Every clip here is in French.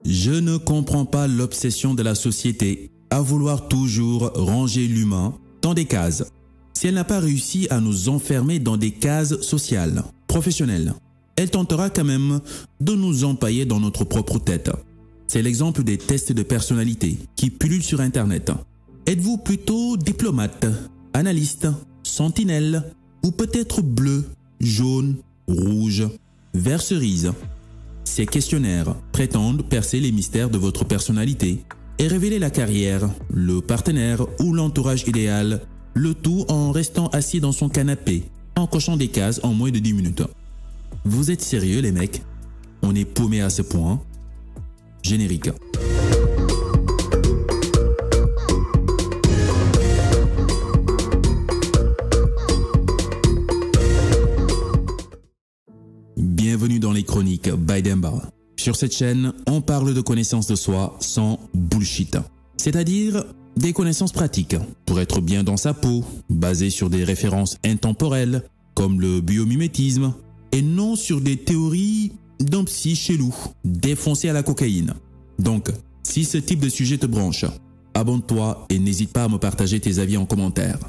Je ne comprends pas l'obsession de la société à vouloir toujours ranger l'humain dans des cases. Si elle n'a pas réussi à nous enfermer dans des cases sociales, professionnelles, elle tentera quand même de nous empailler dans notre propre tête. C'est l'exemple des tests de personnalité qui pullulent sur Internet. Êtes-vous plutôt diplomate, analyste, sentinelle ou peut-être bleu, jaune, rouge, vert cerise? Ces questionnaires prétendent percer les mystères de votre personnalité et révéler la carrière, le partenaire ou l'entourage idéal, le tout en restant assis dans son canapé, en cochant des cases en moins de 10 minutes. Vous êtes sérieux les mecs? On est paumé à ce point? Générique. Bienvenue dans les chroniques by Demba. Sur cette chaîne, on parle de connaissance de soi sans bullshit. C'est-à-dire des connaissances pratiques pour être bien dans sa peau, basées sur des références intemporelles comme le biomimétisme et non sur des théories d'un psy chelou, défoncé à la cocaïne. Donc, si ce type de sujet te branche, abonne-toi et n'hésite pas à me partager tes avis en commentaire.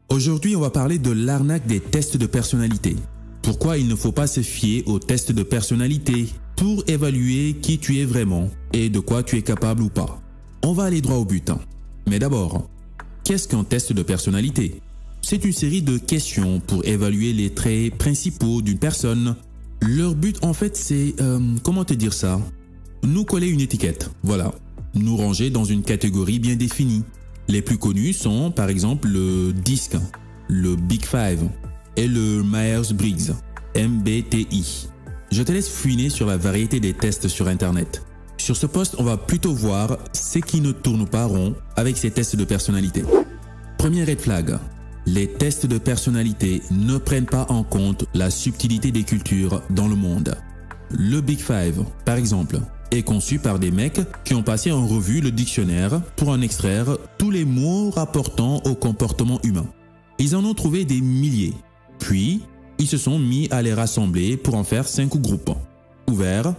Aujourd'hui, on va parler de l'arnaque des tests de personnalité. Pourquoi il ne faut pas se fier aux tests de personnalité pour évaluer qui tu es vraiment et de quoi tu es capable ou pas. On va aller droit au but. Mais d'abord, qu'est-ce qu'un test de personnalité? C'est une série de questions pour évaluer les traits principaux d'une personne. Leur but en fait c'est, comment te dire ça? Nous coller une étiquette, voilà. Nous ranger dans une catégorie bien définie. Les plus connus sont par exemple le DISC, le Big Five et le Myers-Briggs, MBTI. Je te laisse fouiner sur la variété des tests sur Internet. Sur ce post, on va plutôt voir ce qui ne tourne pas rond avec ces tests de personnalité. Premier red flag. Les tests de personnalité ne prennent pas en compte la subtilité des cultures dans le monde. Le Big Five, par exemple, est conçu par des mecs qui ont passé en revue le dictionnaire pour en extraire tous les mots rapportant au comportement humain. Ils en ont trouvé des milliers. Puis, ils se sont mis à les rassembler pour en faire 5 groupes. Ouvert,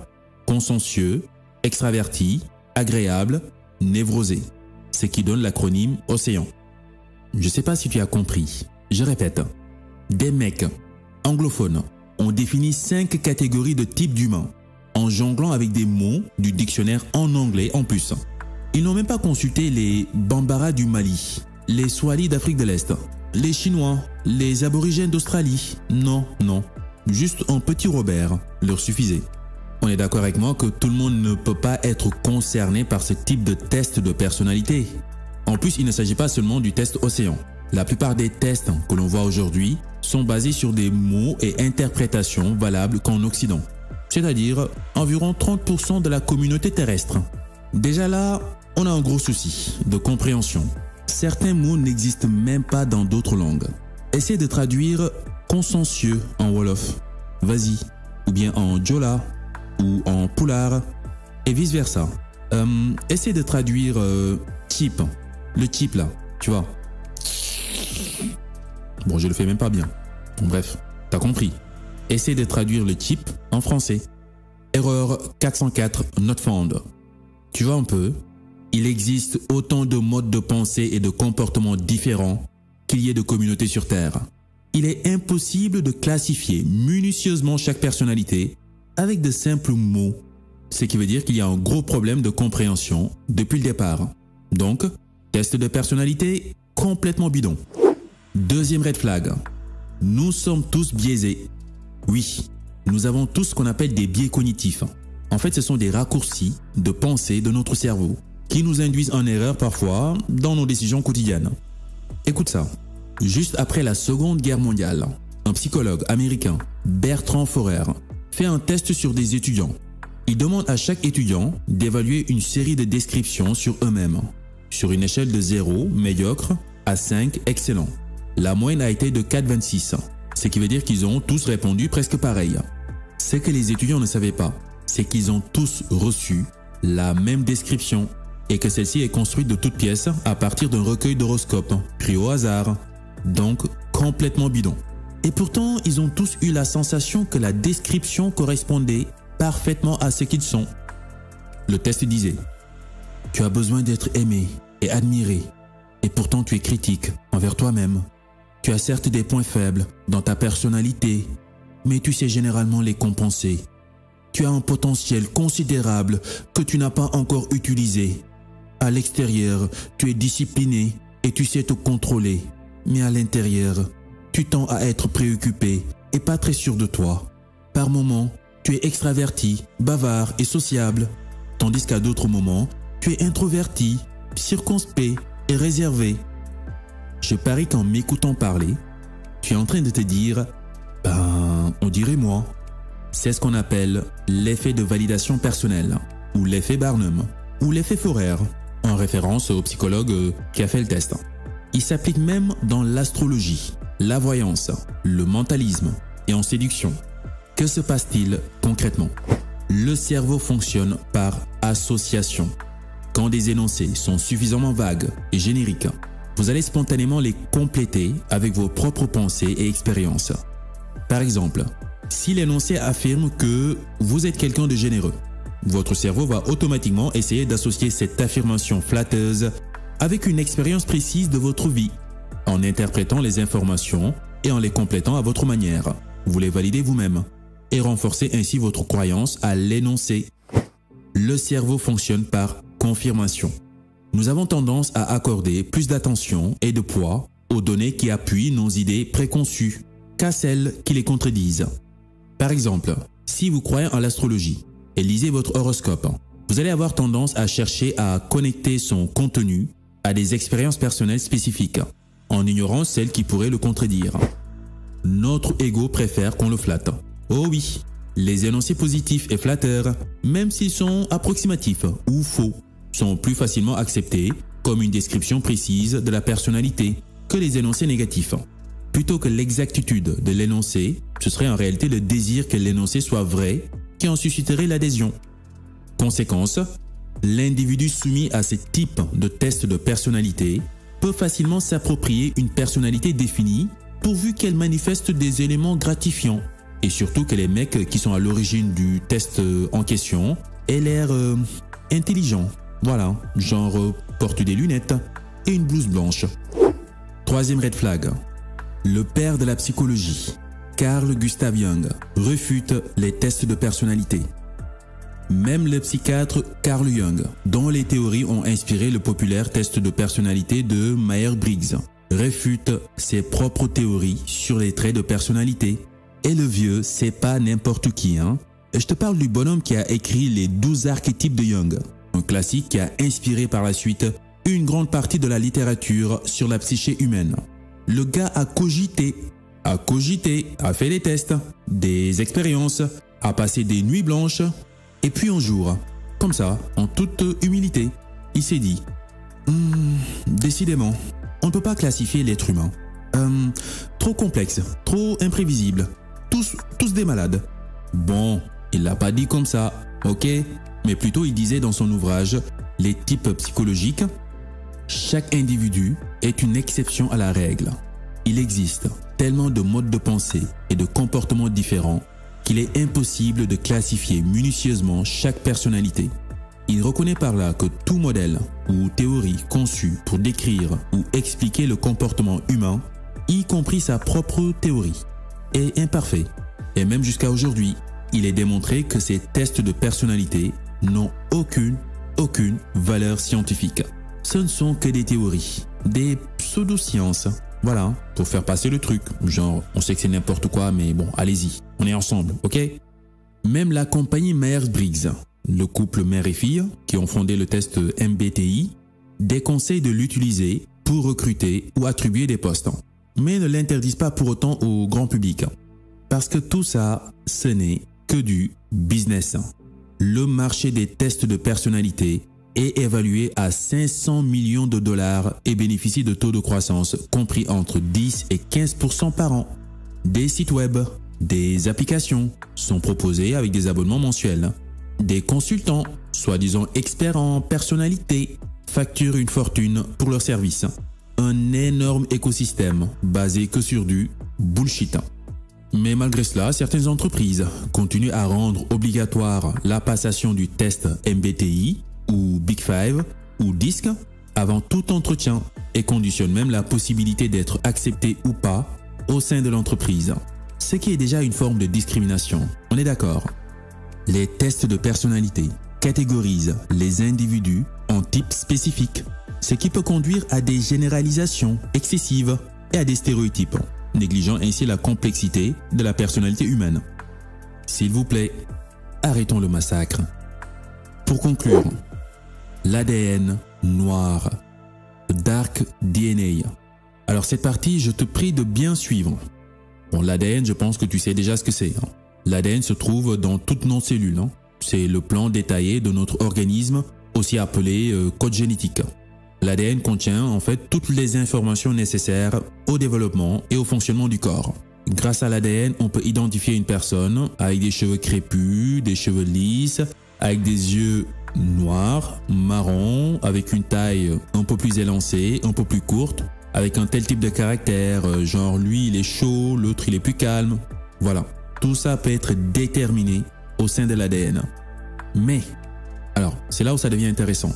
consciencieux, extraverti, agréable, névrosé. Ce qui donne l'acronyme Océan. Je sais pas si tu as compris. Je répète. Des mecs anglophones ont défini 5 catégories de types d'humains en jonglant avec des mots du dictionnaire en anglais en plus. Ils n'ont même pas consulté les Bambara du Mali, les Swahili d'Afrique de l'Est, les Chinois, les aborigènes d'Australie. Non, non. Juste un petit Robert leur suffisait. On est d'accord avec moi que tout le monde ne peut pas être concerné par ce type de test de personnalité. En plus, il ne s'agit pas seulement du test Océan. La plupart des tests que l'on voit aujourd'hui sont basés sur des mots et interprétations valables qu'en Occident. C'est-à-dire environ 30% de la communauté terrestre. Déjà là, on a un gros souci de compréhension. Certains mots n'existent même pas dans d'autres langues. Essaie de traduire consciencieux en Wolof, vas-y, ou bien en Djola, ou en Pulaar, et vice versa. Essaie de traduire type, le type là, tu vois. Bon, je le fais même pas bien. Bon, bref, t'as compris. Essaie de traduire le type en français. Erreur 404 not found. Tu vois un peu? Il existe autant de modes de pensée et de comportements différents qu'il y ait de communautés sur Terre. Il est impossible de classifier minutieusement chaque personnalité avec de simples mots, ce qui veut dire qu'il y a un gros problème de compréhension depuis le départ. Donc, test de personnalité complètement bidon. Deuxième red flag. Nous sommes tous biaisés. Oui, nous avons tous ce qu'on appelle des biais cognitifs. En fait, ce sont des raccourcis de pensée de notre cerveau qui nous induisent en erreur parfois dans nos décisions quotidiennes. Écoute ça. Juste après la Seconde Guerre mondiale, un psychologue américain, Bertrand Forer, fait un test sur des étudiants. Il demande à chaque étudiant d'évaluer une série de descriptions sur eux-mêmes, sur une échelle de 0, médiocre, à 5, excellent. La moyenne a été de 4,26, ce qui veut dire qu'ils ont tous répondu presque pareil. Ce que les étudiants ne savaient pas, c'est qu'ils ont tous reçu la même description et que celle-ci est construite de toutes pièces à partir d'un recueil d'horoscopes pris au hasard, donc complètement bidon. Et pourtant, ils ont tous eu la sensation que la description correspondait parfaitement à ce qu'ils sont. Le test disait: tu as besoin d'être aimé et admiré, et pourtant tu es critique envers toi-même. Tu as certes des points faibles dans ta personnalité, mais tu sais généralement les compenser. Tu as un potentiel considérable que tu n'as pas encore utilisé. À l'extérieur, tu es discipliné et tu sais te contrôler, mais à l'intérieur, tu tends à être préoccupé et pas très sûr de toi. Par moments, tu es extraverti, bavard et sociable, tandis qu'à d'autres moments, tu es introverti, circonspect et réservé. Je parie qu'en m'écoutant parler, tu es en train de te dire « on dirait moi ». C'est ce qu'on appelle l'effet de validation personnelle, ou l'effet Barnum, ou l'effet Forer, en référence au psychologue qui a fait le test. Il s'applique même dans l'astrologie, la voyance, le mentalisme et en séduction. Que se passe-t-il concrètement? Le cerveau fonctionne par association. Quand des énoncés sont suffisamment vagues et génériques, vous allez spontanément les compléter avec vos propres pensées et expériences. Par exemple, si l'énoncé affirme que vous êtes quelqu'un de généreux, votre cerveau va automatiquement essayer d'associer cette affirmation flatteuse avec une expérience précise de votre vie, en interprétant les informations et en les complétant à votre manière. Vous les validez vous-même et renforcez ainsi votre croyance à l'énoncé. Le cerveau fonctionne par confirmation. Nous avons tendance à accorder plus d'attention et de poids aux données qui appuient nos idées préconçues qu'à celles qui les contredisent. Par exemple, si vous croyez en l'astrologie et lisez votre horoscope, vous allez avoir tendance à chercher à connecter son contenu à des expériences personnelles spécifiques, en ignorant celles qui pourraient le contredire. Notre ego préfère qu'on le flatte. Oh oui, les énoncés positifs et flatteurs, même s'ils sont approximatifs ou faux, sont plus facilement acceptés comme une description précise de la personnalité que les énoncés négatifs. Plutôt que l'exactitude de l'énoncé, ce serait en réalité le désir que l'énoncé soit vrai qui en susciterait l'adhésion. Conséquence, l'individu soumis à ce type de test de personnalité peut facilement s'approprier une personnalité définie pourvu qu'elle manifeste des éléments gratifiants et surtout que les mecs qui sont à l'origine du test en question aient l'air intelligents. Voilà, genre porte des lunettes et une blouse blanche. Troisième red flag. Le père de la psychologie, Carl Gustav Jung, réfute les tests de personnalité. Même le psychiatre Carl Jung, dont les théories ont inspiré le populaire test de personnalité de Myers-Briggs, réfute ses propres théories sur les traits de personnalité. Et le vieux, c'est pas n'importe qui, hein. Je te parle du bonhomme qui a écrit les 12 archétypes de Jung, un classique qui a inspiré par la suite une grande partie de la littérature sur la psyché humaine. Le gars a cogité, a fait des tests, des expériences, a passé des nuits blanches, et puis un jour, comme ça, en toute humilité, il s'est dit « Décidément, on ne peut pas classifier l'être humain. Trop complexe, trop imprévisible, tous des malades. » Bon, il l'a pas dit comme ça, ok, mais plutôt il disait dans son ouvrage « Les types psychologiques », chaque individu est une exception à la règle. Il existe tellement de modes de pensée et de comportements différents qu'il est impossible de classifier minutieusement chaque personnalité. Il reconnaît par là que tout modèle ou théorie conçue pour décrire ou expliquer le comportement humain, y compris sa propre théorie, est imparfait. Et même jusqu'à aujourd'hui, il est démontré que ces tests de personnalité n'ont aucune valeur scientifique. Ce ne sont que des théories, des pseudosciences. Voilà, pour faire passer le truc. Genre, on sait que c'est n'importe quoi, mais bon, allez-y, on est ensemble, ok? Même la compagnie Myers-Briggs, le couple mère et fille qui ont fondé le test MBTI, déconseille de l'utiliser pour recruter ou attribuer des postes, mais ne l'interdisent pas pour autant au grand public. Parce que tout ça, ce n'est que du business. Le marché des tests de personnalité est évalué à 500 millions de dollars et bénéficie de taux de croissance compris entre 10 et 15% par an. Des sites web, des applications sont proposés avec des abonnements mensuels. Des consultants, soi-disant experts en personnalité, facturent une fortune pour leurs services. Un énorme écosystème basé que sur du bullshit. Mais malgré cela, certaines entreprises continuent à rendre obligatoire la passation du test MBTI ou Big Five ou DISC avant tout entretien et conditionnent même la possibilité d'être accepté ou pas au sein de l'entreprise. Ce qui est déjà une forme de discrimination, on est d'accord. Les tests de personnalité catégorisent les individus en types spécifiques, ce qui peut conduire à des généralisations excessives et à des stéréotypes, négligeant ainsi la complexité de la personnalité humaine. S'il vous plaît, arrêtons le massacre. Pour conclure, l'ADN noir, Dark DNA. Alors cette partie, je te prie de bien suivre. Bon, l'ADN, je pense que tu sais déjà ce que c'est. L'ADN se trouve dans toutes nos cellules. C'est le plan détaillé de notre organisme, aussi appelé code génétique. L'ADN contient en fait toutes les informations nécessaires au développement et au fonctionnement du corps. Grâce à l'ADN, on peut identifier une personne avec des cheveux crépus, des cheveux lisses, avec des yeux noirs, marrons, avec une taille un peu plus élancée, un peu plus courte, avec un tel type de caractère, genre lui il est chaud, l'autre il est plus calme. Voilà, tout ça peut être déterminé au sein de l'ADN. Mais, alors c'est là où ça devient intéressant.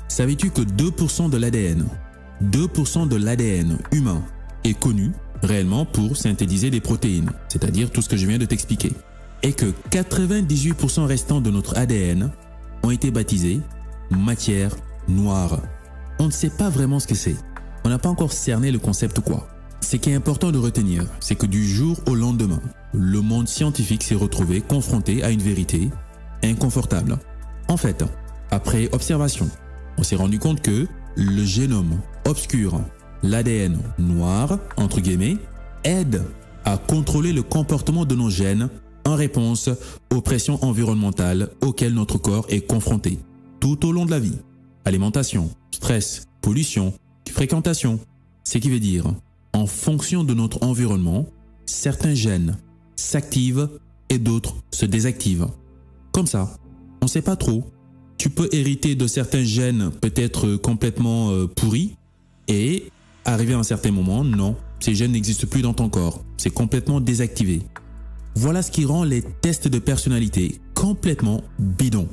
Savais-tu que 2% de l'ADN humain est connu réellement pour synthétiser des protéines, c'est-à-dire tout ce que je viens de t'expliquer, et que 98% restants de notre ADN ont été baptisés matière noire. On ne sait pas vraiment ce que c'est. On n'a pas encore cerné le concept quoi. Ce qui est important de retenir, c'est que du jour au lendemain, le monde scientifique s'est retrouvé confronté à une vérité inconfortable. En fait, après observation, on s'est rendu compte que le génome obscur, l'ADN noir, entre guillemets, aide à contrôler le comportement de nos gènes en réponse aux pressions environnementales auxquelles notre corps est confronté tout au long de la vie. Alimentation, stress, pollution, fréquentation. Ce qui veut dire, en fonction de notre environnement, certains gènes s'activent et d'autres se désactivent. Comme ça, on ne sait pas trop. Tu peux hériter de certains gènes peut-être complètement pourris et arriver à un certain moment, non, ces gènes n'existent plus dans ton corps. C'est complètement désactivé. Voilà ce qui rend les tests de personnalité complètement bidons.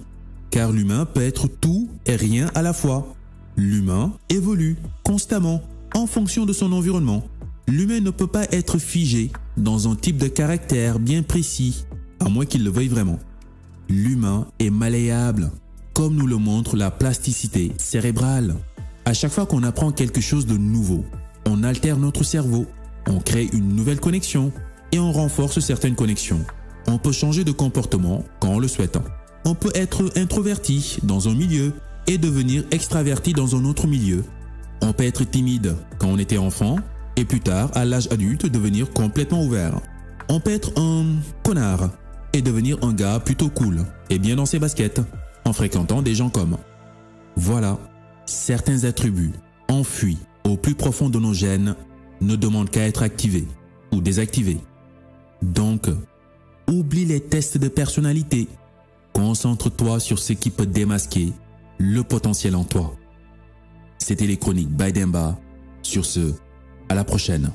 Car l'humain peut être tout et rien à la fois. L'humain évolue constamment en fonction de son environnement. L'humain ne peut pas être figé dans un type de caractère bien précis, à moins qu'il le veuille vraiment. L'humain est malléable, comme nous le montre la plasticité cérébrale. À chaque fois qu'on apprend quelque chose de nouveau, on altère notre cerveau, on crée une nouvelle connexion et on renforce certaines connexions. On peut changer de comportement quand on le souhaite. On peut être introverti dans un milieu et devenir extraverti dans un autre milieu. On peut être timide quand on était enfant et plus tard, à l'âge adulte, devenir complètement ouvert. On peut être un connard et devenir un gars plutôt cool et bien dans ses baskets en fréquentant des gens comme. Voilà, certains attributs enfuis au plus profond de nos gènes ne demandent qu'à être activés ou désactivés. Donc, oublie les tests de personnalité. Concentre-toi sur ce qui peut démasquer le potentiel en toi. C'était les chroniques by Demba. Sur ce, à la prochaine.